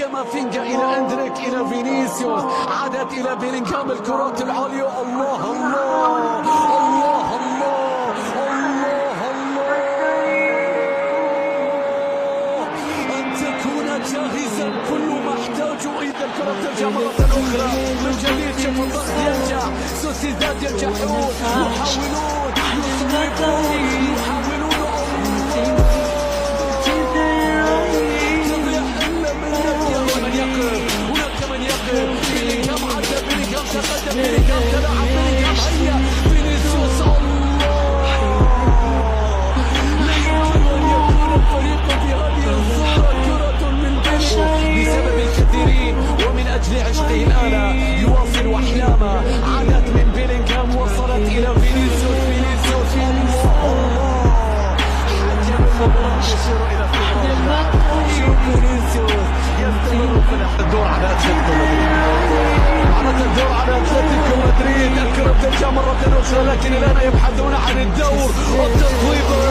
كامافينجا إلى أندريك إلى فينيسيوس، عادت إلى بيلينغهام الكرات العالية. الله الله الله الله الله الله، أن تكون جاهزا، كل ما احتاج إذا الكرة ترجع مرة أخرى من جديد. شوف الضغط يرجع، سوسيداد ينجحون، يحاولون يصوبون، يحاولون بيلينغهام عدى، بيلينغهام تقدم، بيلينغهام تلعب، بيلينغهام هيا، فينيسيوس. الله، لا يمكن أن يكون الفريق في هذه الصورة. كرة من بيلينغهام بسبب الكثيرين ومن أجل عشقه الآلة يواصل أحلامه. عادت من بيلينغهام وصلت إلى فينيسيوس. فينيسيوس الله، حجم المباراة يشير إلى استمرار. شوف فينيسيوس يستمر في الدور على أتلتيكو مدريد، عرض الدور على أتلتيكو مدريد. الكرة ترجع مرة أخرى، لكن الآن يبحثون عن الدور والتصويب.